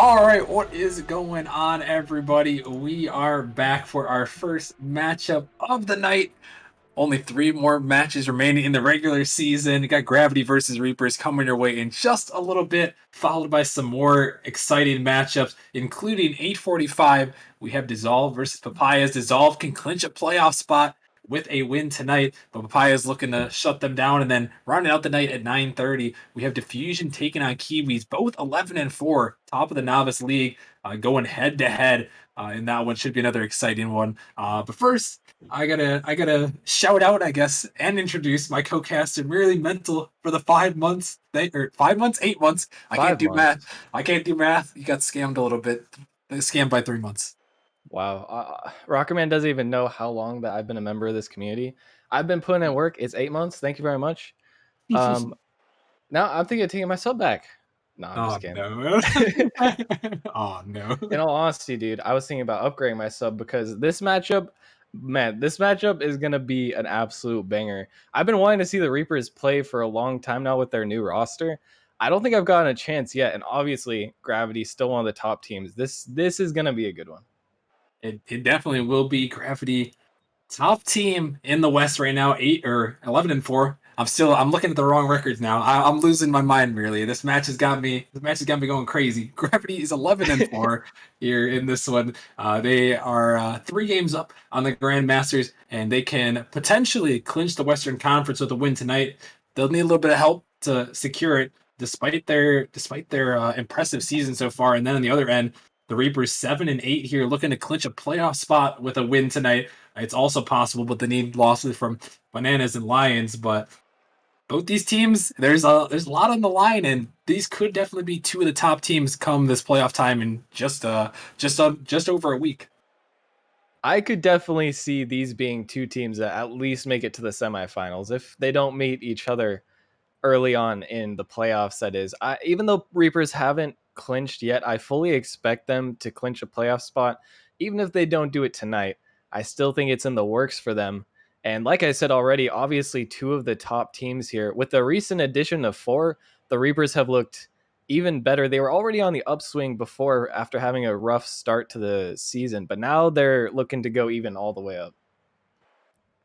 All right, what is going on, everybody? We are back for our first matchup of the night. Only three more matches remaining in the regular season. You got Gravity versus Reapers coming your way in just a little bit, followed by some more exciting matchups, including 8:45. We have Dissolve versus Papayas. Dissolve can clinch a playoff spot with a win tonight, but Papayas looking to shut them down. And then rounding out the night at 9:30, we have Diffusion taking on Kiwis, both 11-4, top of the novice league, going head to head. And that one should be another exciting one. But first, I gotta shout out, I guess, and introduce my co-caster Merely Mental for the 5 months, 5 months, 8 months. I can't Five do math. months. I can't do math. You got scammed a little bit. Scammed by 3 months. Wow. Rockerman doesn't even know how long that I've been a member of this community. I've been putting in work. It's 8 months. Thank you very much. Um, Now I'm thinking of taking my sub back. No, I'm Oh just kidding. no. Oh no. In all honesty, dude, I was thinking about upgrading my sub because this matchup, man, this matchup is gonna be an absolute banger. I've been wanting to see the Reapers play for a long time now with their new roster. I don't think I've gotten a chance yet, and obviously Gravity's still one of the top teams. This is gonna be a good one. It definitely will be Gravity. Top team in the West right now, 8 or 11-4. I'm looking at the wrong records now. I'm losing my mind really. This match has got me going crazy. Gravity is 11-4 here in this one. They are 3 games up on the Grandmasters, and they can potentially clinch the Western Conference with a win tonight. They'll need a little bit of help to secure it, despite their impressive season so far. And then on the other end, the Reapers 7-8 here, looking to clinch a playoff spot with a win tonight. It's also possible, but they need losses from Bananas and Lions. But both these teams, there's a lot on the line, and these could definitely be two of the top teams come this playoff time in just over a week. I could definitely see these being two teams that at least make it to the semifinals. If they don't meet each other early on in the playoffs, that is. Even though Reapers haven't clinched yet, I fully expect them to clinch a playoff spot. Even if they don't do it tonight, I still think it's in the works for them. And like I said already, obviously two of the top teams here. With the recent addition of four, the Reapers have looked even better. They were already on the upswing before after having a rough start to the season, but now they're looking to go even all the way up.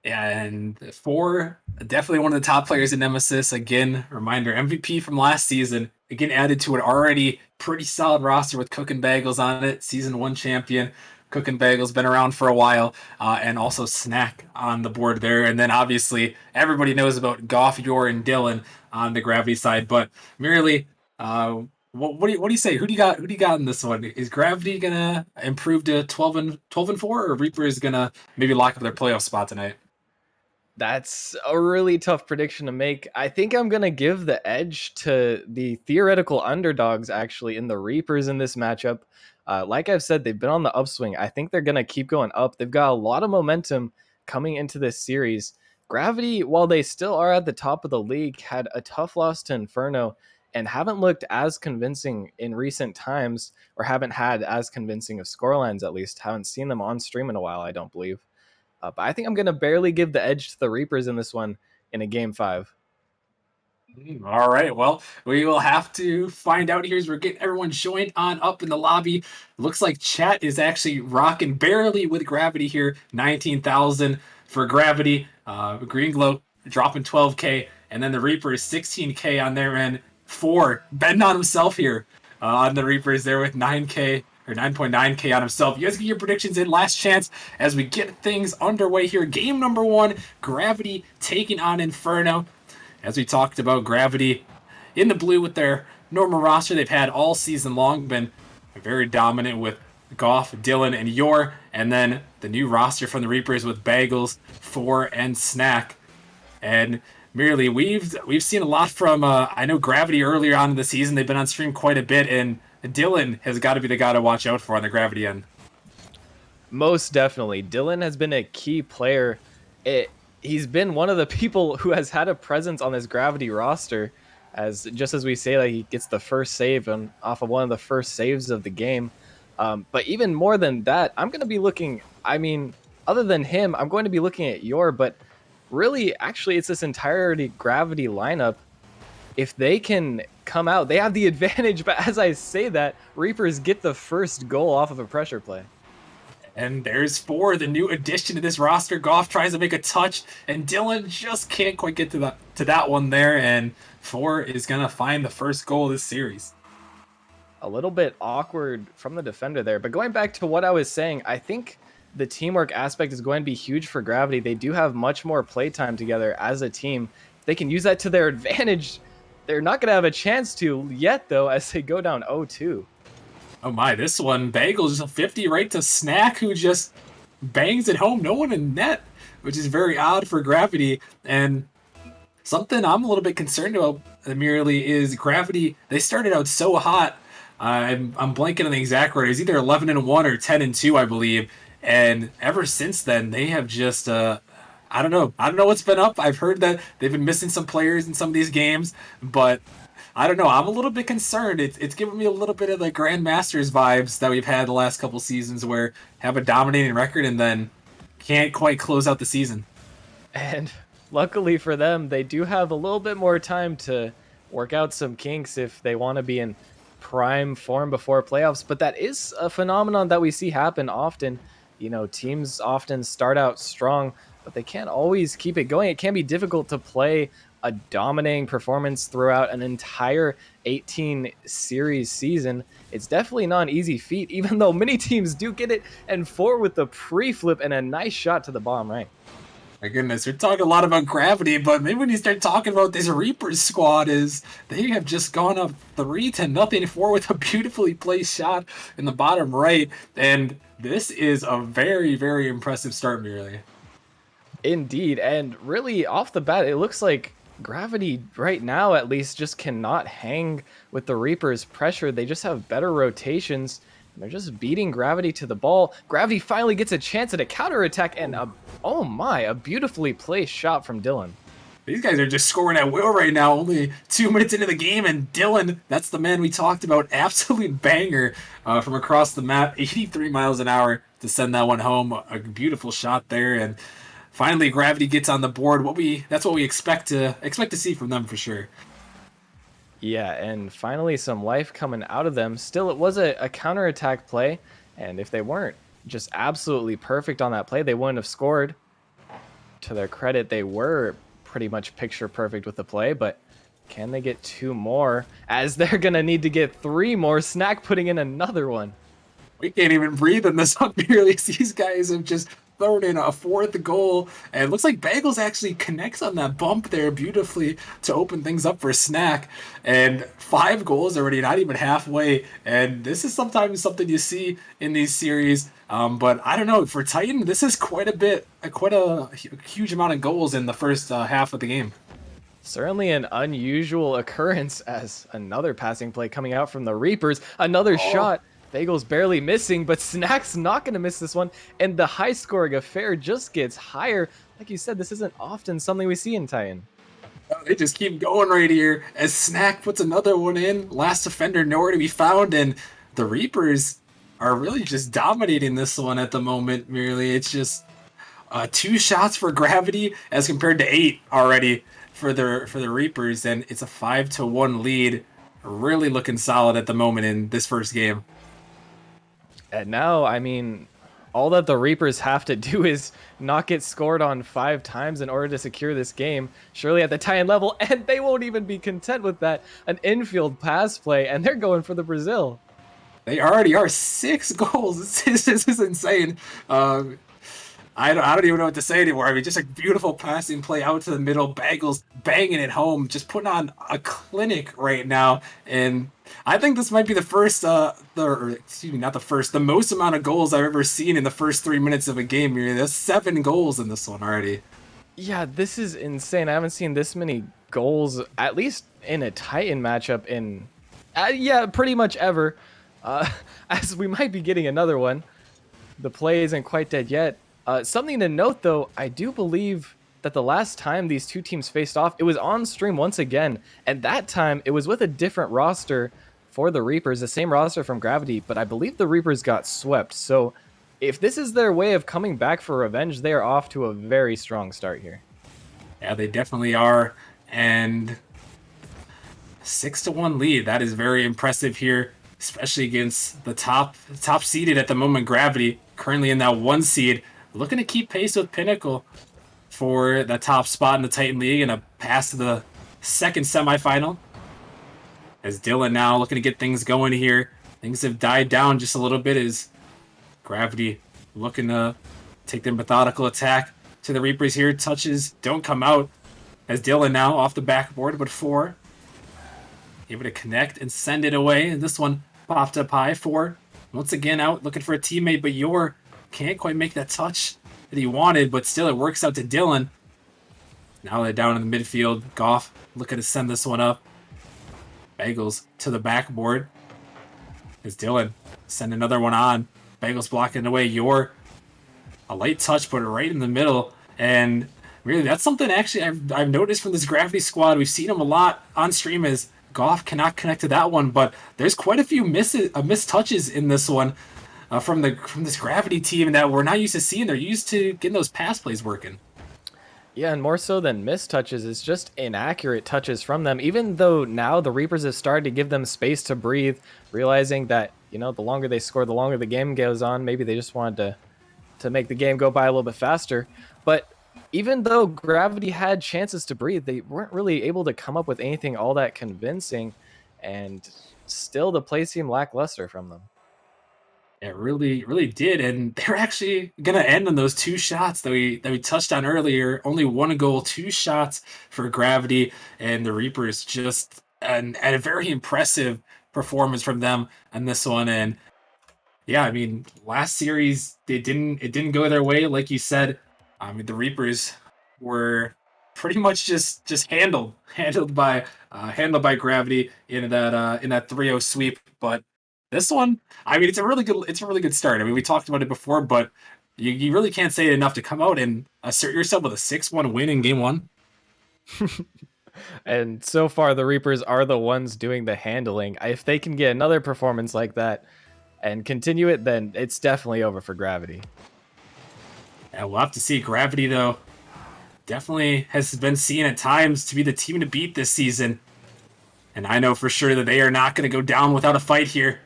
And four, definitely one of the top players in Nemesis. Again, reminder, MVP from last season. Again, added to an already pretty solid roster with Cook and Bagels on it. Season 1 champion. Cook and Bagels been around for a while. And also Snack on the board there. And then obviously everybody knows about Goff, Yor, and Dylan on the Gravity side. But merely, what do you say? Who do you got in this one? Is Gravity gonna improve to 12-4, or Reaper is gonna maybe lock up their playoff spot tonight? That's a really tough prediction to make. I think I'm going to give the edge to the theoretical underdogs, actually, in the Reapers in this matchup. Like I've said, they've been on the upswing. I think they're going to keep going up. They've got a lot of momentum coming into this series. Gravity, while they still are at the top of the league, had a tough loss to Inferno and haven't looked as convincing in recent times, or haven't had as convincing of scorelines, at least. Haven't seen them on stream in a while, I don't believe. But I think I'm going to barely give the edge to the Reapers in this one in a game five. All right. Well, we will have to find out here as we're getting everyone joined on up in the lobby. Looks like chat is actually rocking barely with Gravity here. 19,000 for Gravity. Green Glow dropping 12K. And then the Reapers 16K on their end. Four betting on himself here on the Reapers there with 9K or 9.9K on himself. You guys get your predictions in. Last chance as we get things underway here. Game number 1, Gravity taking on Inferno. As we talked about, Gravity in the blue with their normal roster they've had all season long, been very dominant with Goff, Dylan, and Yor, and then the new roster from the Reapers with Bagels, Four, and Snack. And merely, we've seen a lot from I know Gravity earlier on in the season. They've been on stream quite a bit, and Dylan has got to be the guy to watch out for on the Gravity end. Most definitely. Dylan has been a key player. He's been one of the people who has had a presence on this Gravity roster, as just as we say that he gets the first save off of one of the first saves of the game. But even more than that, I'm going to be looking, I mean, other than him, I'm going to be looking at Yor, but really, actually, it's this entirety Gravity lineup. if they can come out, they have the advantage. But as I say that, Reapers get the first goal off of a pressure play. And there's four, the new addition to this roster. Goff tries to make a touch, and Dylan just can't quite get to that one there. And four is gonna find the first goal of this series. A little bit awkward from the defender there. But going back to what I was saying, I think the teamwork aspect is going to be huge for Gravity. They do have much more playtime together as a team. If they can use that to their advantage, they're not going to have a chance to yet, though, as they go down 0-2. Oh my, this one, Bagel just a 50 right to Snack, who just bangs it home. No one in net, which is very odd for Gravity. And something I'm a little bit concerned about merely is Gravity. They started out so hot. I'm blanking on the exact word. It's either 11-1 or 10-2, I believe. And ever since then, they have just I don't know. I don't know what's been up. I've heard that they've been missing some players in some of these games, but I don't know. I'm a little bit concerned. It's giving me a little bit of the Grandmasters vibes that we've had the last couple seasons, where have a dominating record and then can't quite close out the season. And luckily for them, they do have a little bit more time to work out some kinks if they want to be in prime form before playoffs. But that is a phenomenon that we see happen often. You know, teams often start out strong, but they can't always keep it going. It can be difficult to play a dominating performance throughout an entire 18 series season. It's definitely not an easy feat, even though many teams do get it. And four with the pre-flip and a nice shot to the bottom right. My goodness, we're talking a lot about Gravity, but maybe when you start talking about this Reapers squad, is they have just gone up 3-0 four with a beautifully placed shot in the bottom right, and this is a very, very impressive start, merely. Indeed, and really off the bat, it looks like Gravity right now at least just cannot hang with the Reaper's pressure. They just have better rotations. And they're just beating Gravity to the ball. Gravity finally gets a chance at a counterattack, and oh my, a beautifully placed shot from Dylan. These guys are just scoring at will right now, only 2 minutes into the game, and Dylan, that's the man we talked about, absolute banger from across the map, 83 miles an hour to send that one home. A beautiful shot there, and finally Gravity gets on the board. That's what we expect to see from them for sure. Yeah, and finally some life coming out of them. Still, it was a counterattack play, and if they weren't just absolutely perfect on that play, they wouldn't have scored. To their credit, they were pretty much picture perfect with the play, but can they get two more? As they're going to need to get three more. Snack putting in another one. We can't even breathe in this one, merely. These guys have just thrown in a fourth goal, and it looks like Bagels actually connects on that bump there beautifully to open things up for Snack. And 5 goals already, not even halfway. And this is sometimes something you see in these series. But I don't know, for Titan, this is quite a huge amount of goals in the first half of the game. Certainly an unusual occurrence, as another passing play coming out from the Reapers. Another shot. Bagel's barely missing, but Snack's not going to miss this one. And the high-scoring affair just gets higher. Like you said, this isn't often something we see in Titan. They just keep going right here as Snack puts another one in. Last defender nowhere to be found, and the Reapers are really just dominating this one at the moment, merely. It's just 2 shots for Gravity as compared to 8 already for the Reapers, and it's a 5-1 lead. Really looking solid at the moment in this first game. And now, I mean, all that the Reapers have to do is not get scored on 5 times in order to secure this game, surely at the Titan level, and they won't even be content with that. An infield pass play, and they're going for the Brazil. They already are 6 goals. This is insane. I don't even know what to say anymore. I mean, just a beautiful passing play out to the middle. Bagels banging it home, just putting on a clinic right now. And I think this might be the first, the most amount of goals I've ever seen in the first 3 minutes of a game. There's 7 goals in this one already. Yeah, this is insane. I haven't seen this many goals, at least in a Titan matchup, in, yeah, pretty much ever. As we might be getting another one. The play isn't quite dead yet. Something to note, though, I do believe that the last time these two teams faced off, it was on stream once again, and that time it was with a different roster for the Reapers, the same roster from Gravity, but I believe the Reapers got swept. So if this is their way of coming back for revenge, they are off to a very strong start here. Yeah, they definitely are. And 6-1 lead. That is very impressive here, especially against the top seeded at the moment, Gravity, currently in that 1 seed, looking to keep pace with Pinnacle for the top spot in the Titan League and a pass to the second semifinal. As Dylan now looking to get things going here. Things have died down just a little bit as Gravity looking to take their methodical attack to the Reapers here. Touches don't come out as Dylan now off the backboard, but 4 able to connect and send it away. And this one popped up high. 4 once again out looking for a teammate, but Yor can't quite make that touch that he wanted, but still it works out to Dylan. Now they're down in the midfield. Goff looking to send this one up. Bagels to the backboard. As Dylan send another one on. Bagels blocking it away. Yor a light touch, but right in the middle. And really, that's something actually I've noticed from this Gravity squad. We've seen them a lot on stream as Goff cannot connect to that one, but there's quite a few missed touches in this one from this Gravity team that we're not used to seeing. They're used to getting those pass plays working. Yeah, and more so than missed touches, it's just inaccurate touches from them. Even though now the Reapers have started to give them space to breathe, realizing that, you know, the longer they score, the longer the game goes on. Maybe they just wanted to make the game go by a little bit faster. But even though Gravity had chances to breathe, they weren't really able to come up with anything all that convincing, and still the play seemed lackluster from them. It really, really did, and they're actually gonna end on those 2 shots that we touched on earlier. Only 1 goal, 2 shots for Gravity, and the Reapers just and a very impressive performance from them on this one. And yeah, I mean, last series it didn't go their way, like you said. I mean, the Reapers were pretty much just handled by Gravity in that 3-0 sweep. But this one, I mean, it's a really good start. I mean, we talked about it before, but you really can't say it enough to come out and assert yourself with a 6-1 win in game one. And so far, the Reapers are the ones doing the handling. If they can get another performance like that and continue it, then it's definitely over for Gravity. And we'll have to see. Gravity, though, definitely has been seen at times to be the team to beat this season. And I know for sure that they are not going to go down without a fight here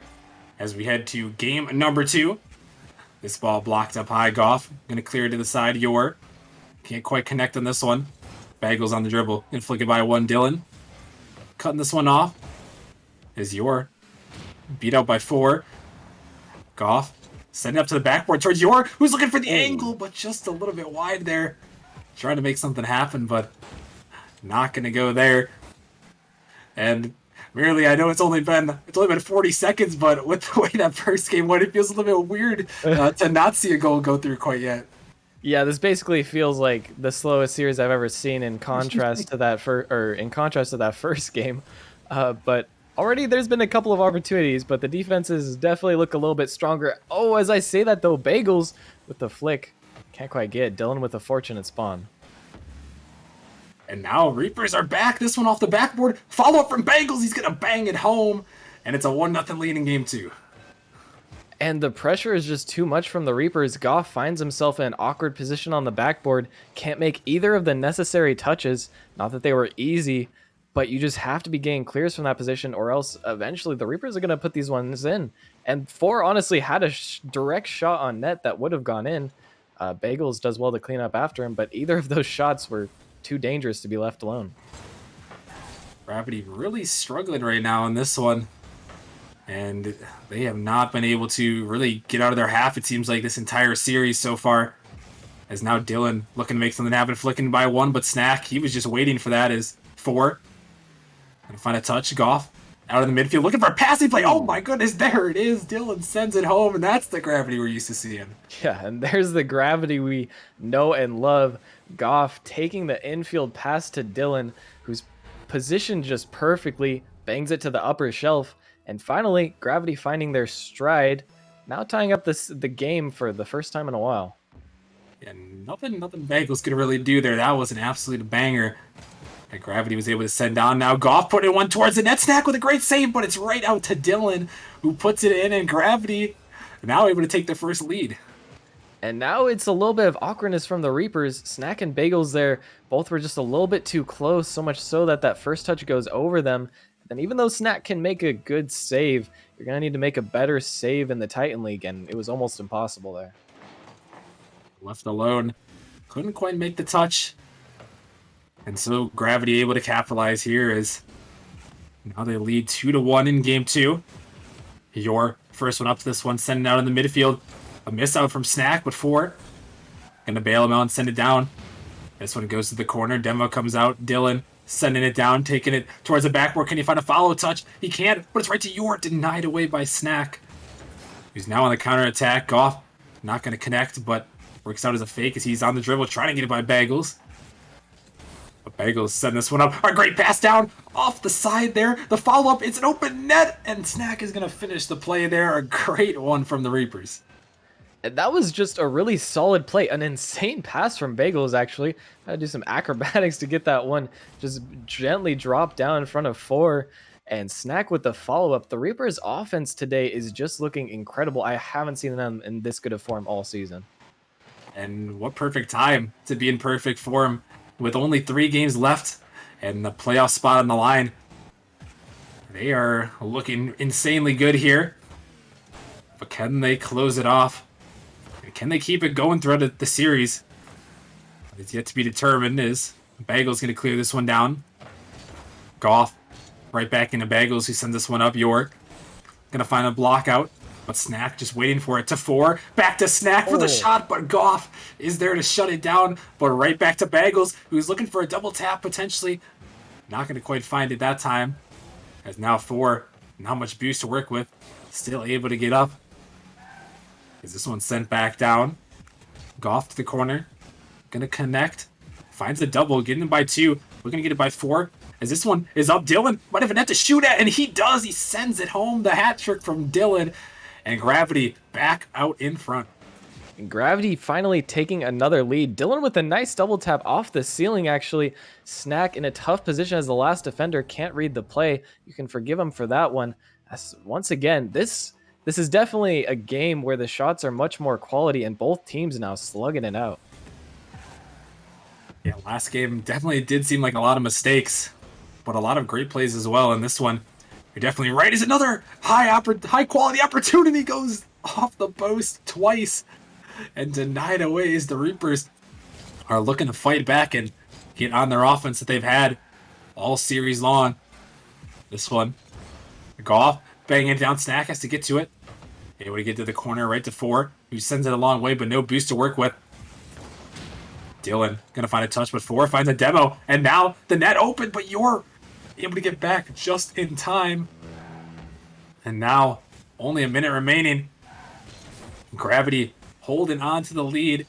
as we head to game number 2. This ball blocked up high. Goff going to clear it to the side. Yor can't quite connect on this one. Bagels on the dribble and flick it by 1. Dylan cutting this one off is Yor beat out by 4. Goff sending up to the backboard towards Yor, who's looking for the angle, but just a little bit wide there. Trying to make something happen, but not going to go there. And really, I know it's only been 40 seconds, but with the way that first game went, it feels a little bit weird to not see a goal go through quite yet. Yeah, this basically feels like the slowest series I've ever seen in contrast to that first game. But already there's been a couple of opportunities, but the defenses definitely look a little bit stronger. Oh, as I say that though, Bagels with the flick can't quite get Dylan with a fortunate spawn. And now Reapers are back. This one off the backboard. Follow up from Bagels. He's gonna bang it home, and it's a 1-0 lead in game 2. And the pressure is just too much from the Reapers. Goff finds himself in an awkward position on the backboard. Can't make either of the necessary touches. Not that they were easy, but you just have to be getting clears from that position, or else eventually the Reapers are going to put these ones in. And 4 honestly had a direct shot on net that would have gone in. Bagels does well to clean up after him, but either of those shots were too dangerous to be left alone. Gravity really struggling right now in this one. And they have not been able to really get out of their half, it seems like, this entire series so far. As now Dylan looking to make something happen, flicking by 1, but Snack, he was just waiting for that as 4. Gonna find a touch. Goff out of the midfield, looking for a passing play. Oh my goodness, there it is. Dylan sends it home, and that's the Gravity we're used to seeing. Yeah, and there's the Gravity we know and love. Goff taking the infield pass to Dylan, who's positioned just perfectly, bangs it to the upper shelf. And finally, Gravity finding their stride, now tying up the game for the first time in a while. And nothing Bagels could really do there. That was an absolute banger. And Gravity was able to send down. Now Goff putting one towards the net. Snack with a great save, but it's right out to Dylan, who puts it in, and Gravity now able to take the first lead. And now it's a little bit of awkwardness from the Reapers. Snack and Bagels there, both were just a little bit too close, so much so that first touch goes over them. then even though Snack can make a good save, you're going to need to make a better save in the Titan League, and it was almost impossible there. Left alone. Couldn't quite make the touch. And so Gravity able to capitalize here as now they lead 2-1 in game 2. Your first one up to this one, sending out in the midfield. A miss out from Snack, but 4. Gonna bail him out and send it down. This one goes to the corner. Demo comes out. Dylan sending it down, taking it towards the backboard. Can he find a follow touch? He can't, but it's right to Yor. Denied away by Snack. He's now on the counter attack. Goff not going to connect, but works out as a fake as he's on the dribble, trying to get it by Bagels. But Bagels setting this one up. A great pass down off the side there. The follow-up, it's an open net, and Snack is going to finish the play there. A great one from the Reapers. That was just a really solid play. An insane pass from Bagels, actually. Had to do some acrobatics to get that one. Just gently drop down in front of 4. And Snack with the follow-up. The Reapers' offense today is just looking incredible. I haven't seen them in this good of form all season. And what perfect time to be in perfect form with only 3 games left and the playoff spot on the line. They are looking insanely good here. But can they close it off? Can they keep it going throughout the series? It's yet to be determined as Bagels going to clear this one down. Goff right back into Bagels, who sends this one up. York going to find a block out, but Snack just waiting for it to 4. Back to Snack for the shot, but Goff is there to shut it down. But right back to Bagels, who's looking for a double tap potentially. Not going to quite find it that time. As now 4, not much boost to work with. Still able to get up. Is this one sent back down? Goff to the corner. Gonna connect. Finds a double, getting it by 2. We're gonna get it by 4. As this one is up, Dylan might have a net to shoot at, and he does. He sends it home. The hat trick from Dylan. And Gravity back out in front. Gravity finally taking another lead. Dylan with a nice double tap off the ceiling, actually. Snack in a tough position as the last defender, can't read the play. You can forgive him for that one. As once again, this is definitely a game where the shots are much more quality and both teams now slugging it out. Yeah, last game definitely did seem like a lot of mistakes, but a lot of great plays as well. And this one, you're definitely right, is another high quality opportunity, goes off the post twice and denied away as the Reapers are looking to fight back and get on their offense that they've had all series long. This one, Goff banging it down. Snack has to get to it. Able to get to the corner, right to 4, who sends it a long way, but no boost to work with. Dylan gonna find a touch, but 4 finds a demo, and now the net open, but you're able to get back just in time. And now only a minute remaining. Gravity holding on to the lead,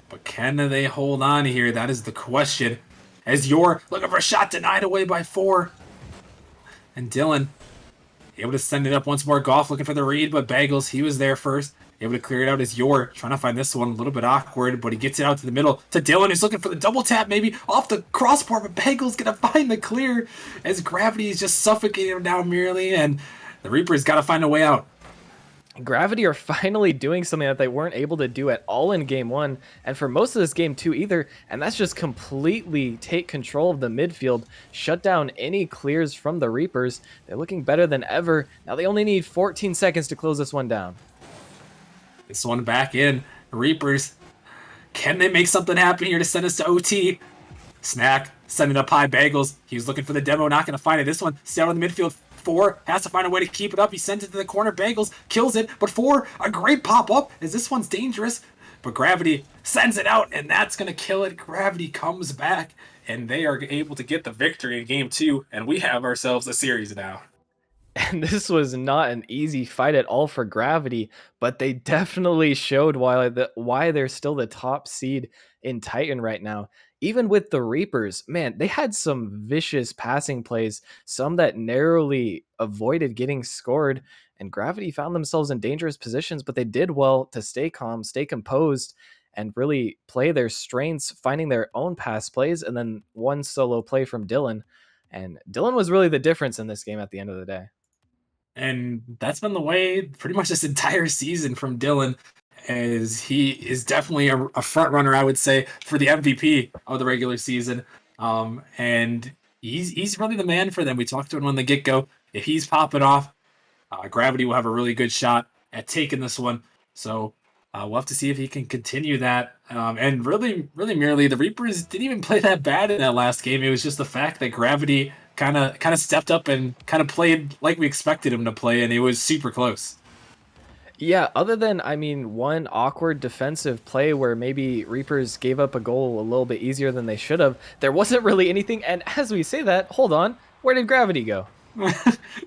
but can they hold on here? That is the question. As you're looking for a shot, denied away by 4, and Dylan able to send it up once more. Goff looking for the read, but Bagels, he was there first. Able to clear it out as Yor trying to find this one. A little bit awkward, but he gets it out to the middle to Dylan, who's looking for the double tap maybe off the crossbar, but Bagels going to find the clear as Gravity is just suffocating him down merely, and the Reapers got to find a way out. Gravity are finally doing something that they weren't able to do at all in game 1 and for most of this game 2 either, and that's just completely take control of the midfield, shut down any clears from the Reapers. They're looking better than ever. Now they only need 14 seconds to close this one down. This one back in. The Reapers, can they make something happen here to send us to OT? Snack sending up high. Bagels, he's looking for the demo, not going to find it. This one, stay out in the midfield. 4 has to find a way to keep it up. He sends it to the corner. Bagels kills it, but 4, a great pop up as this one's dangerous. But Gravity sends it out, and that's going to kill it. Gravity comes back, and they are able to get the victory in game 2, and we have ourselves a series now. And this was not an easy fight at all for Gravity, but they definitely showed why they're still the top seed in Titan right now. Even with the Reapers, man, they had some vicious passing plays, some that narrowly avoided getting scored, and Gravity found themselves in dangerous positions, but they did well to stay calm, stay composed, and really play their strengths, finding their own pass plays, and then one solo play from Dylan. And Dylan was really the difference in this game at the end of the day. And that's been the way pretty much this entire season from Dylan, as he is definitely a front runner, I would say, for the MVP of the regular season. And he's really the man for them. We talked to him on the get go. If he's popping off, Gravity will have a really good shot at taking this one. So we'll have to see if he can continue that. And really, merely the Reapers didn't even play that bad in that last game. It was just the fact that Gravity kind of stepped up and kind of played like we expected him to play, and it was super close. Yeah, other than, I mean, one awkward defensive play where maybe Reapers gave up a goal a little bit easier than they should have, there wasn't really anything. And as we say that, hold on, where did Gravity go?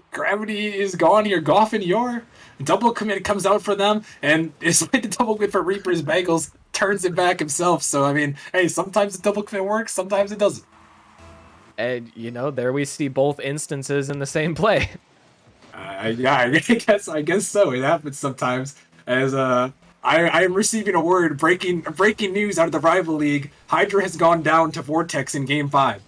Gravity is gone here. Goff and Yor. Double commit comes out for them, and it's like the double commit for Reapers. Bagels turns it back himself. So, I mean, hey, sometimes the double commit works, sometimes it doesn't. And, there we see both instances in the same play. Yeah, I guess so. It happens sometimes. As I am receiving a word breaking news out of the rival league. Hydra has gone down to Vortex in Game 5.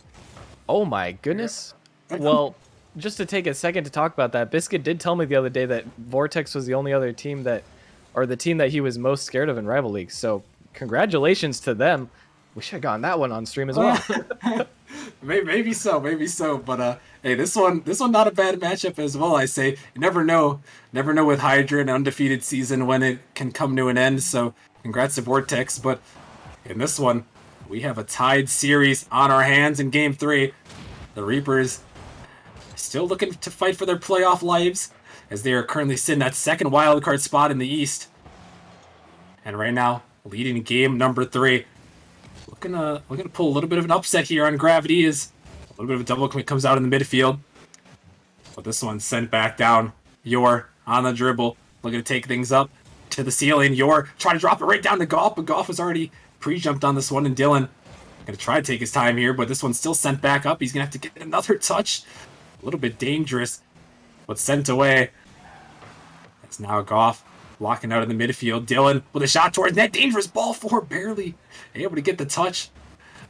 Oh my goodness. Well, just to take a second to talk about that, Biscuit did tell me the other day that Vortex was the only other team or the team that he was most scared of in rival leagues. So congratulations to them. We should have gotten that one on stream as well. Maybe so. But hey, this one not a bad matchup as well. I say you never know with Hydra, an undefeated season, when it can come to an end. So congrats to Vortex. But in this one, we have a tied series on our hands in Game 3. The Reapers still looking to fight for their playoff lives, as they are currently sitting at second wildcard spot in the East. And right now, leading game number 3. Looking to pull a little bit of an upset here on Gravity, is a little bit of a double commit comes out in the midfield. But this one's sent back down. Yor on the dribble, looking to take things up to the ceiling. Yor trying to drop it right down to Goff, but Goff was already pre-jumped on this one, and Dylan gonna try to take his time here, but this one's still sent back up. He's gonna have to get another touch. A little bit dangerous, but sent away. It's now Goff locking out in the midfield. Dylan with a shot towards net. Dangerous ball for barely able to get the touch,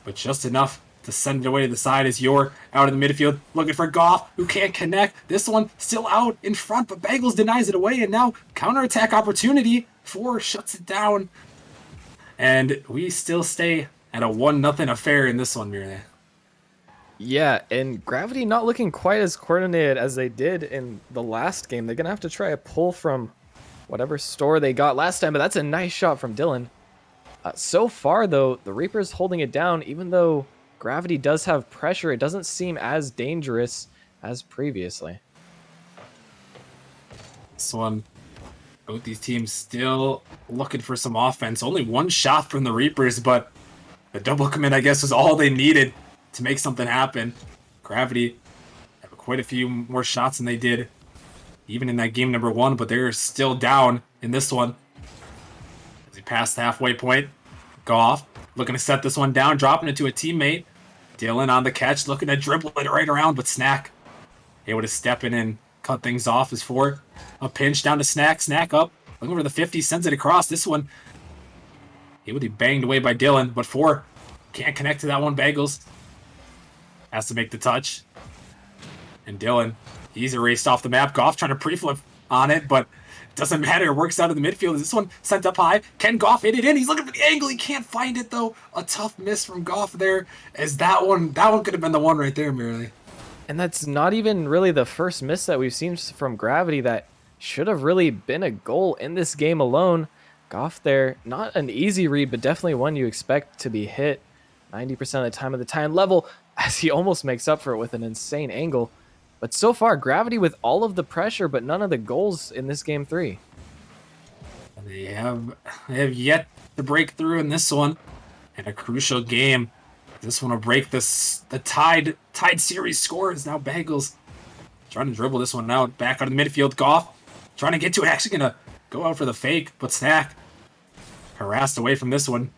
but just enough to send it away to the side as Yor out in the midfield looking for Goff, who can't connect. This one still out in front, but Bagels denies it away, and now counterattack opportunity. 4 shuts it down, and we still stay at a 1-0 affair in this one, Miranda. Yeah, and Gravity not looking quite as coordinated as they did in the last game. They're going to have to try a pull from whatever store they got last time, but that's a nice shot from Dylan. So far, though, the Reaper's holding it down. Even though Gravity does have pressure, it doesn't seem as dangerous as previously. This one, both these teams still looking for some offense. Only one shot from the Reapers, but the double commit, I guess, was all they needed to make something happen. Gravity have quite a few more shots than they did even in that game number 1, but they're still down in this one. As he passed the halfway point, Goff looking to set this one down, dropping it to a teammate. Dylan on the catch, looking to dribble it right around, but Snack able to step in and cut things off as for a pinch down to Snack. Snack up, looking for the 50, sends it across. This one able to be banged away by Dylan, but 4 can't connect to that one. Bagels has to make the touch. And Dylan, he's erased off the map. Goff trying to pre-flip on it, but it doesn't matter. It works out of the midfield. This one sent up high. Can Goff hit it in? He's looking for the angle. He can't find it, though. A tough miss from Goff there, as that one could have been the one right there, merely. And that's not even really the first miss that we've seen from Gravity that should have really been a goal in this game alone. Goff there, not an easy read, but definitely one you expect to be hit 90% of the time level, as he almost makes up for it with an insane angle. But so far, Gravity with all of the pressure, but none of the goals in this game 3. They have yet to break through in this one, and a crucial game. This one will break the tied series score. Is now Bagels trying to dribble this one out, back out of the midfield. Goff trying to get to it, actually gonna go out for the fake, but Snack harassed away from this one.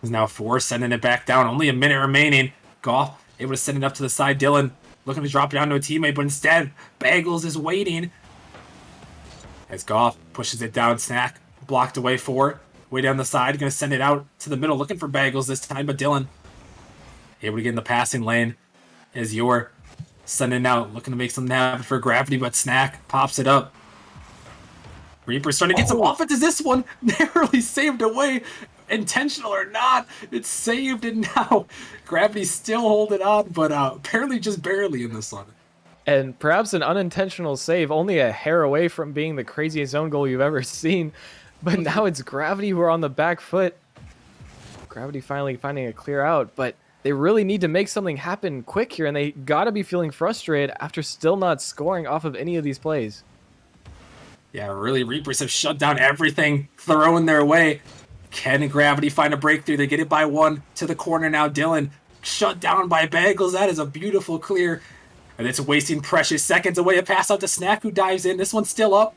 Is now 4 sending it back down. Only a minute remaining. Goff able to send it up to the side. Dylan looking to drop it down to a teammate, but instead, Bagels is waiting. As Goff pushes it down, Snack blocked away 4. Way down the side, going to send it out to the middle, looking for Bagels this time, but Dylan able to get in the passing lane. As Yor sending out, looking to make something happen for Gravity, but Snack pops it up. Reaper's starting to get some offense as this one narrowly saved away. intentional or not, it's saved, and now Gravity's still holding on, but apparently just barely in this one. And perhaps an unintentional save, only a hair away from being the craziest zone goal you've ever seen. But now it's Gravity who are on the back foot. Gravity finally finding a clear out, but they really need to make something happen quick here, and they gotta be feeling frustrated after still not scoring off of any of these plays. Yeah, really, Reapers have shut down everything thrown their way. Can Gravity find a breakthrough? They get it by one to the corner now. Dylan shut down by Bagels. That is a beautiful clear. And it's wasting precious seconds away. A pass out to Snack, who dives in. This one's still up.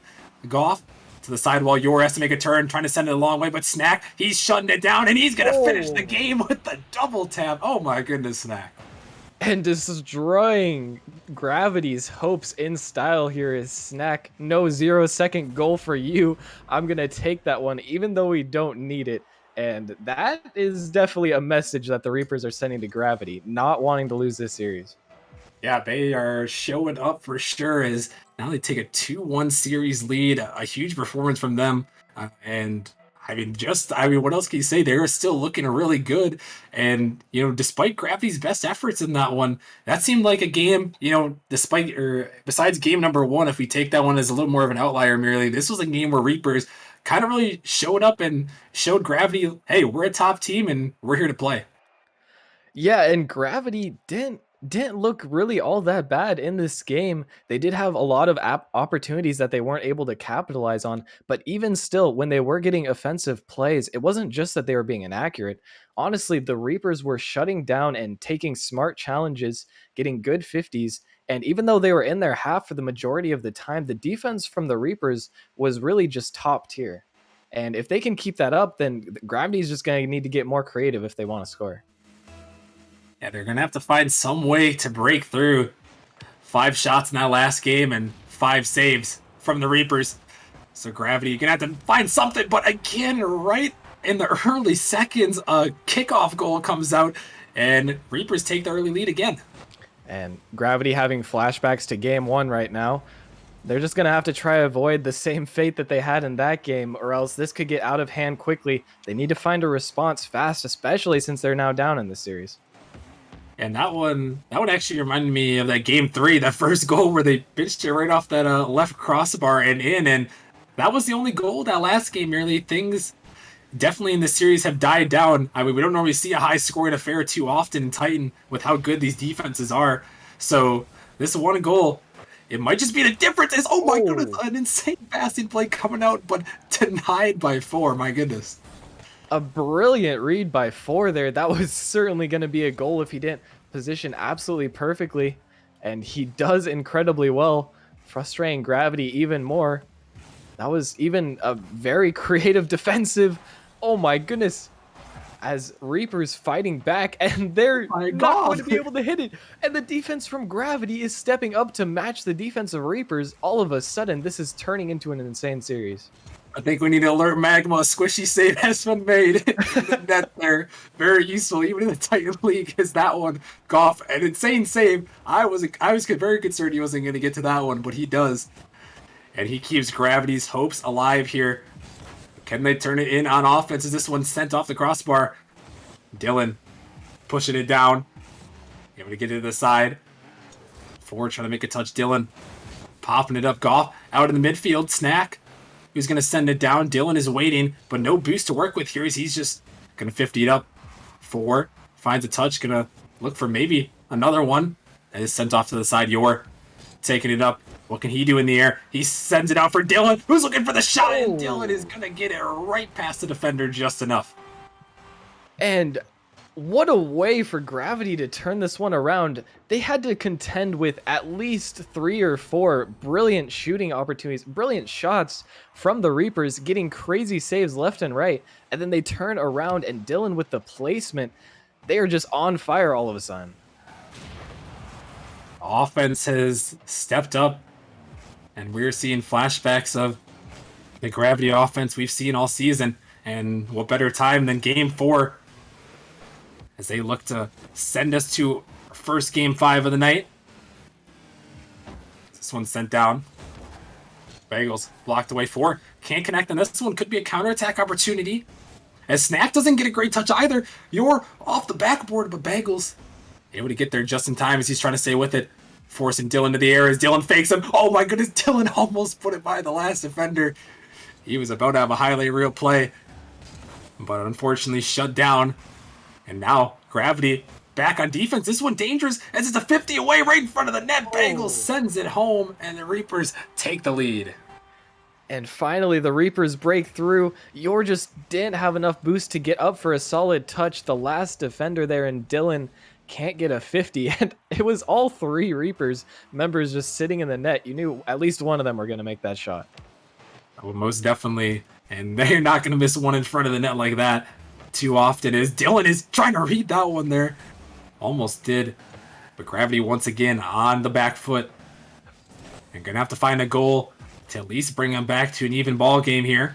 Goff to the sidewall. Yor has to make a turn, trying to send it a long way. But Snack, he's shutting it down, and he's going to finish the game with the double tap. Oh my goodness, Snack. And destroying Gravity's hopes in style here is Snack. No 0-second goal for you. I'm going to take that one, even though we don't need it. And that is definitely a message that the Reapers are sending to Gravity, not wanting to lose this series. Yeah, they are showing up for sure as now they take a 2-1 series lead. A huge performance from them. And I mean, what else can you say? They're still looking really good. And, despite Gravity's best efforts in that one, that seemed like a game, besides game number one, if we take that one as a little more of an outlier merely, this was a game where Reapers kind of really showed up and showed Gravity, hey, we're a top team and we're here to play. Yeah, and Gravity didn't look really all that bad in this game. They did have a lot of opportunities that they weren't able to capitalize on, but even still, when they were getting offensive plays, it wasn't just that they were being inaccurate. Honestly, the Reapers were shutting down and taking smart challenges, getting good 50s, and even though they were in their half for the majority of the time, the defense from the Reapers was really just top tier. And if they can keep that up, then Gravity is just going to need to get more creative if they want to score. Yeah, they're going to have to find some way to break through. 5 shots in that last game and 5 saves from the Reapers. So Gravity, you're going to have to find something. But again, right in the early seconds, a kickoff goal comes out, and Reapers take the early lead again. And Gravity having flashbacks to game one right now. They're just going to have to try to avoid the same fate that they had in that game, or else this could get out of hand quickly. They need to find a response fast, especially since they're now down in this series. And that one actually reminded me of that game 3, that first goal where they pitched it right off that left crossbar and in. And that was the only goal that last game. Merely things definitely in this series have died down. I mean, we don't normally see a high scoring affair too often in Titan with how good these defenses are. So this one goal, it might just be the difference. Is oh my goodness, an insane passing play coming out, but denied by 4. My goodness. A brilliant read by 4 there. That was certainly going to be a goal if he didn't position absolutely perfectly. And he does incredibly well, frustrating Gravity even more. That was even a very creative defensive. Oh my goodness. As Reapers fighting back, and they're not going to be able to hit it. And the defense from Gravity is stepping up to match the defense of Reapers. All of a sudden, this is turning into an insane series. I think we need to alert Magma. A squishy save has been made in the net there. Very useful, even in the Titan League, is that one. Goff, an insane save. I was very concerned he wasn't going to get to that one, but he does. And he keeps Gravity's hopes alive here. Can they turn it in on offense? Is this one sent off the crossbar? Dylan pushing it down. Able to get it to the side. Forward trying to make a touch. Dylan popping it up. Goff out in the midfield. Snack. Who's going to send it down. Dylan is waiting, but no boost to work with here. He's just going to 50 it up. 4. Finds a touch. Going to look for maybe another one. That is sent off to the side. Yor taking it up. What can he do in the air? He sends it out for Dylan, who's looking for the shot, and Dylan is going to get it right past the defender just enough. And what a way for Gravity to turn this one around. They had to contend with at least 3 or 4 brilliant shooting opportunities, brilliant shots from the Reapers, getting crazy saves left and right. And then they turn around, and Dylan with the placement, they are just on fire all of a sudden. Offense has stepped up, and we're seeing flashbacks of the Gravity offense we've seen all season. And what better time than game 4 as they look to send us to our first game 5 of the night. This one's sent down. Bagels blocked away 4. Can't connect on this one. Could be a counterattack opportunity. As Snack doesn't get a great touch either. You're off the backboard, but Bagels able to get there just in time as he's trying to stay with it. Forcing Dylan to the air as Dylan fakes him. Oh my goodness, Dylan almost put it by the last defender. He was about to have a highlight reel play, but unfortunately shut down. And now Gravity back on defense. This one dangerous as it's a 50 away right in front of the net. Bagels sends it home, and the Reapers take the lead. And finally, the Reapers break through. Yor just didn't have enough boost to get up for a solid touch. The last defender there in Dylan can't get a 50. And it was all three Reapers members just sitting in the net. You knew at least one of them were going to make that shot. Oh, most definitely. And they're not going to miss one in front of the net like that too often, as Dylan is trying to read that one there. Almost did. But Gravity once again on the back foot. And going to have to find a goal to at least bring them back to an even ball game here.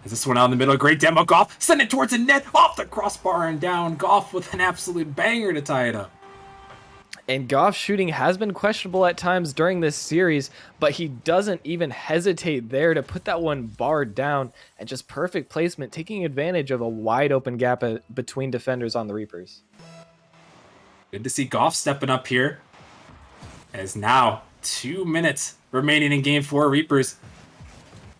As this one out in the middle, great demo. Goff send it towards the net, off the crossbar and down. Goff with an absolute banger to tie it up. And Goff's shooting has been questionable at times during this series, but he doesn't even hesitate there to put that one barred down, and just perfect placement, taking advantage of a wide open gap between defenders on the Reapers. Good to see Goff stepping up here, as now 2 minutes remaining in Game 4. Reapers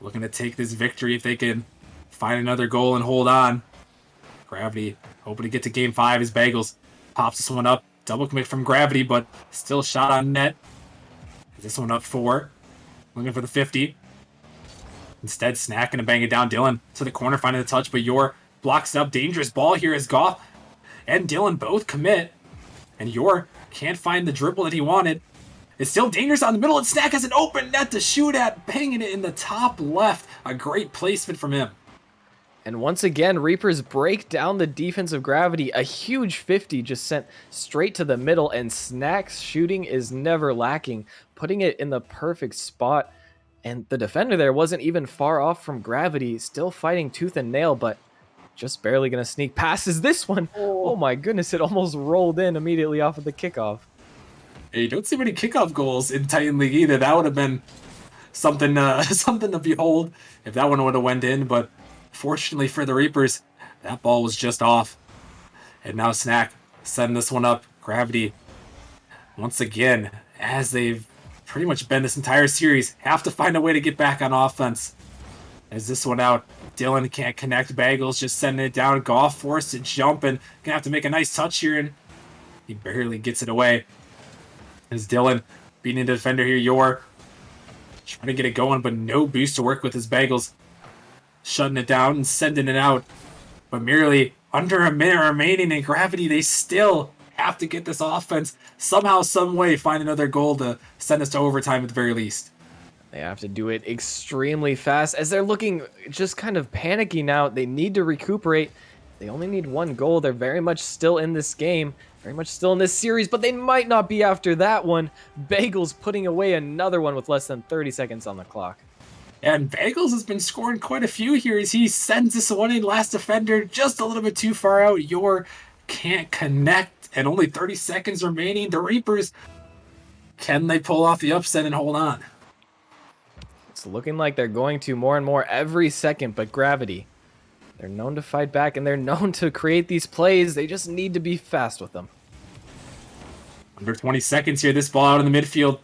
looking to take this victory if they can find another goal and hold on. Gravity hoping to get to Game 5 as Bagels pops this one up. Double commit from Gravity, but still shot on net. This one up 4. Looking for the 50. Instead, Snack gonna bang it down. Dylan to the corner, finding the touch, but Yor blocks up. Dangerous ball here as Goff and Dylan both commit. And Yor can't find the dribble that he wanted. It's still dangerous on the middle, and Snack has an open net to shoot at, banging it in the top left. A great placement from him. And once again, Reapers break down the defense of Gravity. A huge 50 just sent straight to the middle, and Snack's shooting is never lacking, putting it in the perfect spot. And the defender there wasn't even far off from Gravity, still fighting tooth and nail, but just barely going to sneak passes this one. Oh my goodness, it almost rolled in immediately off of the kickoff. Hey, you don't see many kickoff goals in Titan League either. That would have been something something to behold if that one would have went in, but fortunately for the Reapers, that ball was just off. And now Snack setting this one up. Gravity, once again, as they've pretty much been this entire series, have to find a way to get back on offense. As this one out, Dylan can't connect. Bagels just sending it down. Goff forced to jump and gonna have to make a nice touch here, and he barely gets it away. As Dylan beating the defender here, Yor trying to get it going, but no boost to work with his Bagels. Shutting it down and sending it out. But merely under a minute remaining in Gravity, they still have to get this offense somehow, some way, find another goal to send us to overtime at the very least. They have to do it extremely fast as they're looking just kind of panicky now. They need to recuperate. They only need one goal. They're very much still in this game, very much still in this series, but they might not be after that one. Bagels putting away another one with less than 30 seconds on the clock. And Bagels has been scoring quite a few here as he sends this one in. Last defender just a little bit too far out. Yor can't connect, and only 30 seconds remaining. The Reapers, can they pull off the upset and hold on? It's looking like they're going to more and more every second, but Gravity, they're known to fight back and they're known to create these plays. They just need to be fast with them. Under 20 seconds here, this ball out in the midfield.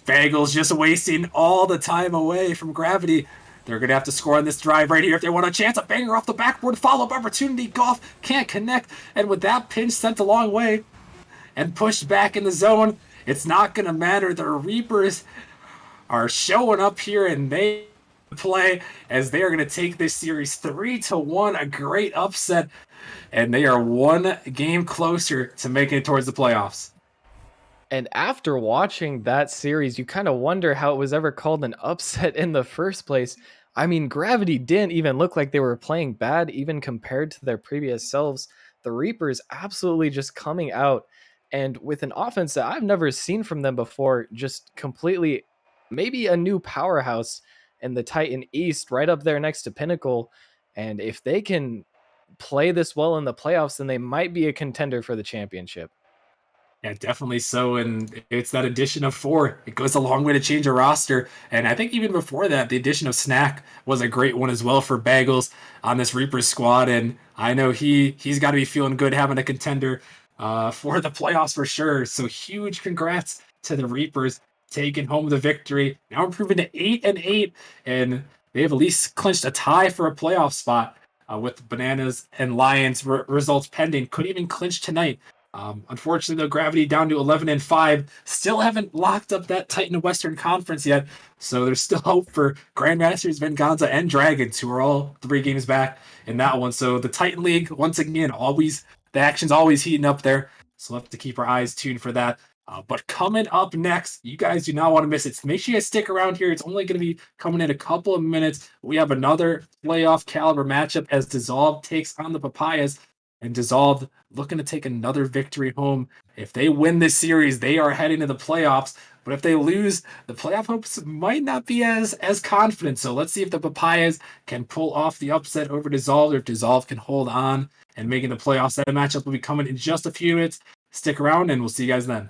Bagels just wasting all the time away from Gravity. They're going to have to score on this drive right here if they want a chance. A banger off the backboard, follow-up opportunity. Goff can't connect, and with that pinch sent a long way and pushed back in the zone, it's not going to matter. The Reapers are showing up here, and they play as they are going to take this series 3-1. A great upset, and they are one game closer to making it towards the playoffs. And after watching that series, you kind of wonder how it was ever called an upset in the first place. I mean, Gravity didn't even look like they were playing bad, even compared to their previous selves. The Reapers absolutely just coming out, and with an offense that I've never seen from them before, just completely maybe a new powerhouse in the Titan East, right up there next to Pinnacle. And if they can play this well in the playoffs, then they might be a contender for the championship. Yeah, definitely so. And it's that addition of four. It goes a long way to change a roster. And I think even before that, the addition of Snack was a great one as well for Bagels on this Reapers squad. And I know he's got to be feeling good having a contender for the playoffs for sure. So huge congrats to the Reapers taking home the victory. Now improving to 8-8, and they have at least clinched a tie for a playoff spot with Bananas and Lions results pending. Could even clinch tonight. Unfortunately, though, Gravity down to 11-5. Still haven't locked up that Titan Western Conference yet. So there's still hope for Grandmasters, Venganza, and Dragons, who are all 3 games back in that one. So the Titan League, once again, always the action's always heating up there. So we'll have to keep our eyes tuned for that. But coming up next, you guys do not want to miss it. So make sure you guys stick around here. It's only going to be coming in a couple of minutes. We have another playoff caliber matchup as Dissolve takes on the Papayas. And Dissolve looking to take another victory home. If they win this series, they are heading to the playoffs. But if they lose, the playoff hopes might not be as confident. So let's see if the Papayas can pull off the upset over Dissolve, or if Dissolve can hold on and making the playoffs. That matchup will be coming in just a few minutes. Stick around, and we'll see you guys then.